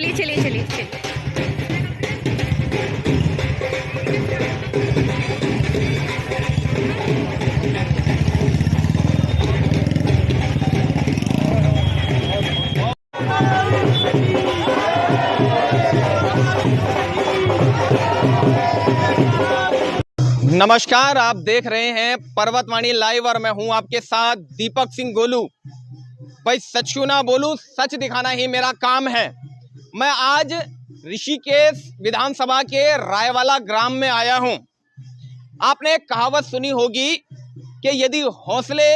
चलिए चलिए चलिए चलिए। नमस्कार, आप देख रहे हैं पर्वतवाणी लाइव और मैं हूं आपके साथ दीपक सिंह गोलू। भाई सच क्यों ना बोलूं, सच दिखाना ही मेरा काम है। मैं आज ऋषिकेश विधानसभा के रायवाला ग्राम में आया हूं। आपने एक कहावत सुनी होगी कि यदि हौसले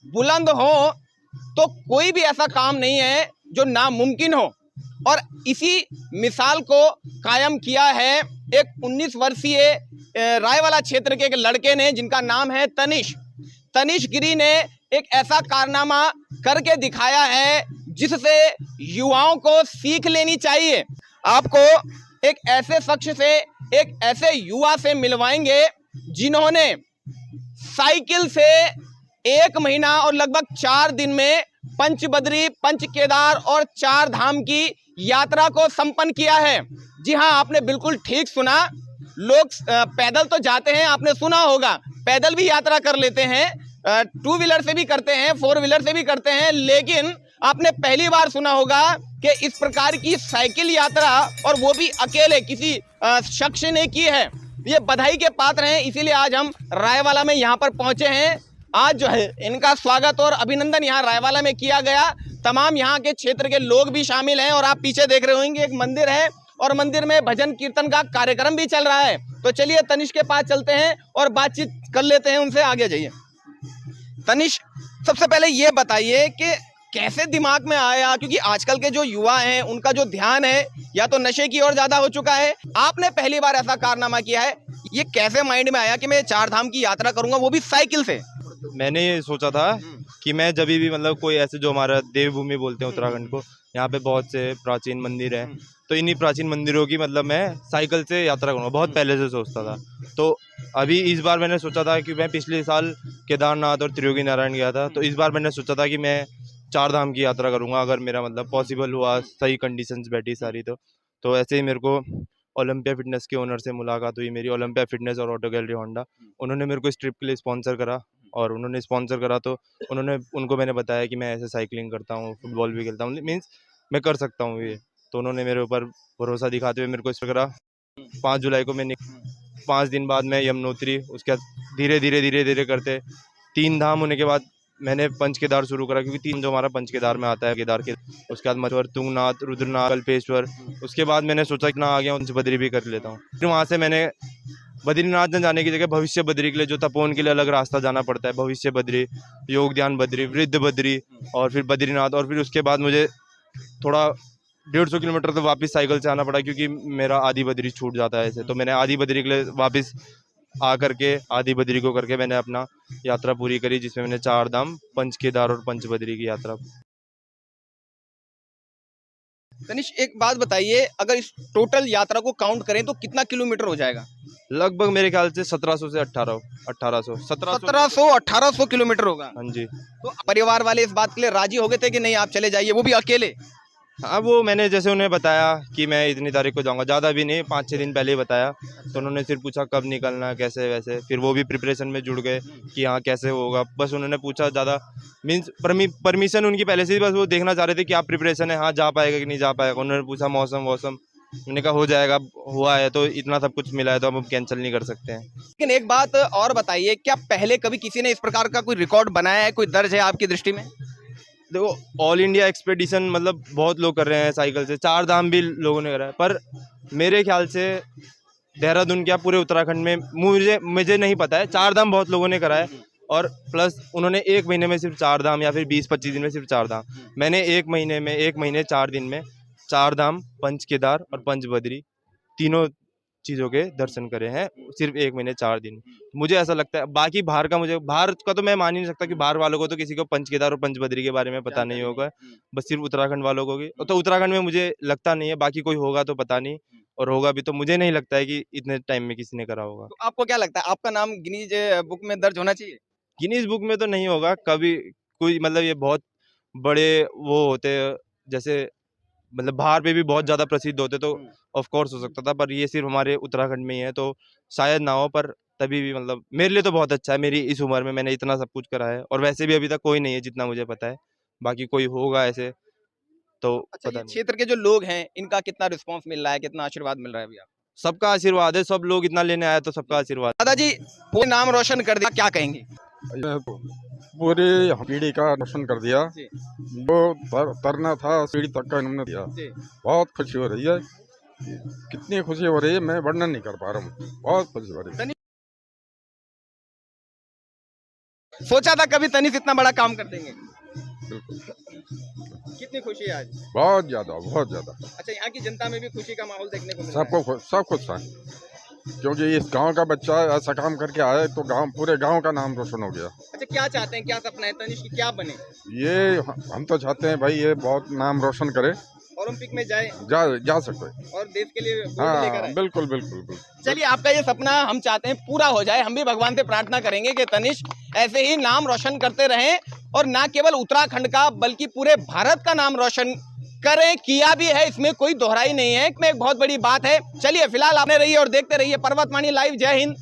बुलंद हो तो कोई भी ऐसा काम नहीं है जो नामुमकिन हो, और इसी मिसाल को कायम किया है एक 19 वर्षीय रायवाला क्षेत्र के एक लड़के ने, जिनका नाम है तनिष गिरी ने एक ऐसा कारनामा करके दिखाया है जिससे युवाओं को सीख लेनी चाहिए। आपको एक ऐसे शख्स से, एक ऐसे युवा से मिलवाएंगे जिन्होंने साइकिल से 1 महीना और लगभग 4 दिन में पंचबद्री, पंच केदार और 4 धाम की यात्रा को संपन्न किया है। जी हाँ, आपने बिल्कुल ठीक सुना। लोग पैदल तो जाते हैं, आपने सुना होगा, पैदल भी यात्रा कर लेते हैं, 2 व्हीलर से भी करते हैं, 4 व्हीलर से भी करते हैं, लेकिन आपने पहली बार सुना होगा कि इस प्रकार की साइकिल यात्रा, और वो भी अकेले किसी शख्स ने की है। ये बधाई के पात्र हैं, इसीलिए आज हम रायवाला में यहाँ पर पहुंचे हैं। आज जो है इनका स्वागत और अभिनंदन यहाँ रायवाला में किया गया। तमाम यहाँ के क्षेत्र के लोग भी शामिल हैं, और आप पीछे देख रहे होंगे एक मंदिर है, और मंदिर में भजन कीर्तन का कार्यक्रम भी चल रहा है। तो चलिए तनिष के पास चलते हैं और बातचीत कर लेते हैं उनसे। आगे जाइए। तनिष, सबसे पहले ये बताइए कि कैसे दिमाग में आया, क्योंकि आजकल के जो युवा हैं उनका जो ध्यान है या तो नशे की ओर ज्यादा हो चुका है। आपने पहली बार ऐसा कारनामा किया है, ये कैसे माइंड में आया कि मैं 4 धाम की यात्रा करूंगा, वो भी साइकिल से? मैंने ये सोचा था कि मैं जब भी मतलब कोई ऐसे, जो हमारा देवभूमि बोलते हैं उत्तराखंड को, यहाँ पे बहुत से प्राचीन मंदिर हैं, तो इन्हीं प्राचीन मंदिरों की मतलब मैं साइकिल से यात्रा करूँगा। बहुत पहले से सोचता था। तो अभी इस बार मैंने सोचा था कि मैं पिछले साल केदारनाथ और त्रियोगी नारायण गया था, तो इस बार मैंने सोचा था कि मैं 4 धाम की यात्रा करूँगा, अगर मेरा मतलब पॉसिबल हुआ, सही कंडीशंस बैठी सारी। तो ऐसे ही मेरे को ओलंपिया फिटनेस के ओनर से मुलाकात हुई मेरी, ओलंपिया फिटनेस और ऑटो गैलरी होंडा। उन्होंने मेरे को इस ट्रिप के लिए स्पॉन्सर करा, और उन्होंने स्पॉन्सर करा तो उनको मैंने बताया कि मैं ऐसे साइकिलिंग करता हूँ, फुटबॉल भी खेलता हूँ, मीन्स मैं कर सकता हूँ ये। तो उन्होंने मेरे ऊपर भरोसा दिखाते हुए मेरे को इस करा। 5 जुलाई को मैं 5 दिन बाद मैं यमुनोत्री, उसके बाद धीरे धीरे करते 3 धाम होने के बाद मैंने पंच केदार शुरू करा, क्योंकि 3 जो हमारा पंच केदार में आता है, केदार के, उसके बाद मथुर, तुंगनाथ, रुद्रनाथ, कल्पेश्वर। उसके बाद मैंने सोचा कि ना आगे पंच बद्री भी कर लेता हूँ। फिर वहाँ से मैंने बद्रीनाथ न जाने की जगह भविष्य बद्री के लिए, जो तपोवन के लिए अलग रास्ता जाना पड़ता है, भविष्य बद्री, योग ध्यान बद्री, वृद्ध बद्री, और फिर बद्रीनाथ। और फिर उसके बाद मुझे थोड़ा 150 किलोमीटर तो वापस साइकिल से आना पड़ा, क्योंकि मेरा आदि बद्री छूट जाता है ऐसे। तो मैंने आदि बद्री के लिए वापस आ करके आदि बद्री को करके मैंने अपना यात्रा पूरी करी, जिसमें मैंने 4 धाम, पंच केदार और पंच बद्री की यात्रा। तनिष, एक बात बताइए, अगर इस टोटल यात्रा को काउंट करें तो कितना किलोमीटर हो जाएगा? लगभग मेरे ख्याल से 1700 से 1800 1700-1800 किलोमीटर होगा। हाँ जी। तो परिवार वाले इस बात के लिए राजी हो गए थे कि नहीं आप चले जाइए, वो भी अकेले? हाँ, वो मैंने जैसे उन्हें बताया कि मैं इतनी तारीख को जाऊंगा, ज़्यादा भी नहीं, 5-6 दिन पहले ही बताया। तो उन्होंने सिर्फ पूछा कब निकलना, कैसे वैसे, फिर वो भी प्रिपरेशन में जुड़ गए कि हाँ कैसे होगा। बस उन्होंने पूछा, ज़्यादा मीन्स परमिशन उनकी पहले से ही, बस वो देखना चाह रहे थे कि आप प्रिपरेशन है, हाँ जा पाएगा कि नहीं जा पाएगा। उन्होंने पूछा मौसम, मैंने कहा हो जाएगा, हुआ है तो इतना सब कुछ मिला है तो हम कैंसिल नहीं कर सकते हैं। लेकिन एक बात और बताइए, क्या पहले कभी किसी ने इस प्रकार का कोई रिकॉर्ड बनाया है, कोई दर्ज है आपकी दृष्टि में? देखो, ऑल इंडिया एक्सपेडिशन मतलब बहुत लोग कर रहे हैं साइकिल से, 4 धाम भी लोगों ने करा है, पर मेरे ख्याल से देहरादून क्या पूरे उत्तराखंड में मुझे नहीं पता है। 4 धाम बहुत लोगों ने करा है, और प्लस उन्होंने 1 महीने में सिर्फ 4 धाम, या फिर 20-25 दिन में सिर्फ 4 धाम। मैंने 1 महीने 4 दिन में 4 धाम, पंच केदार और पंच बद्री, तीनों चीज़ों के दर्शन करे हैं, सिर्फ 1 महीने 4 दिन। मुझे ऐसा लगता है, बाकी बाहर का तो मैं मान ही नहीं सकता कि बाहर वालों को तो किसी को पंच केदार और पंच बद्री के बारे में पता नहीं होगा, बस सिर्फ उत्तराखंड वालों को भी। तो उत्तराखंड में मुझे लगता नहीं है, बाकी कोई होगा तो पता नहीं, और होगा भी तो मुझे नहीं लगता है कि इतने टाइम में किसी ने करा होगा। तो आपको क्या लगता है, आपका नाम गिनीज बुक में दर्ज होना चाहिए? गिनीज बुक में तो नहीं होगा कभी कोई, मतलब ये बहुत बड़े वो होते हैं, जैसे मतलब बाहर पे भी बहुत ज़्यादा प्रसिद्ध होते तो ऑफ कोर्स हो सकता था, पर ये सिर्फ हमारे उत्तराखंड में ही है तो शायद ना हो, पर तभी भी मतलब मेरे लिए तो बहुत अच्छा है। मेरी इस उम्र में मैंने इतना सब कुछ करा है, और वैसे भी अभी तक कोई नहीं है जितना मुझे पता है, बाकी कोई होगा ऐसे तो अच्छा, पता ये नहीं। क्षेत्र के जो लोग हैं इनका कितना रिस्पांस मिल रहा है, कितना आशीर्वाद मिल रहा है अभी आप? सबका आशीर्वाद है, सब लोग इतना लेने आए तो सबका आशीर्वाद। दादाजी पूरे नाम रोशन कर दिया, क्या कहेंगे? ये पूरी पीढ़ी का रोशन कर दिया। जी। जो तरना था पीढ़ी तक का इन्होंने दिया। जी। बहुत खुशी हो रही है, कितनी खुशी हो रही है मैं वर्णन नहीं कर पा रहा हूँ, बहुत खुशी हो रही है। सोचा था कभी तनिष इतना बड़ा काम कर देंगे? बिल्कुल, कितनी खुशी है आज? बहुत ज्यादा, बहुत ज्यादा। अच्छा, यहाँ की जनता में भी खुशी का माहौल देखने को मिल रहा है। सबको सब खुश था, क्योंकि इस गांव का बच्चा ऐसा काम करके आया तो गांव, पूरे गांव का नाम रोशन हो गया। अच्छा, क्या चाहते हैं, क्या सपना है तनिष की, क्या बने? ये हम तो चाहते हैं भाई ये बहुत नाम रोशन करे, ओलंपिक में जाए जा सकते हैं। और देश के लिए गोल्ड लेकर हाँ, आए। बिल्कुल बिल्कुल बिल्कुल। चलिए, आपका ये सपना हम चाहते हैं पूरा हो जाए। हम भी भगवान से प्रार्थना करेंगे कि तनिष ऐसे ही नाम रोशन करते रहें, और ना केवल उत्तराखंड का बल्कि पूरे भारत का नाम रोशन करें। किया भी है, इसमें कोई दोहराई नहीं है, इसमें एक बहुत बड़ी बात है। चलिए, फिलहाल आपने रहिए और देखते रहिए पर्वतवाणी लाइव। जय हिंद।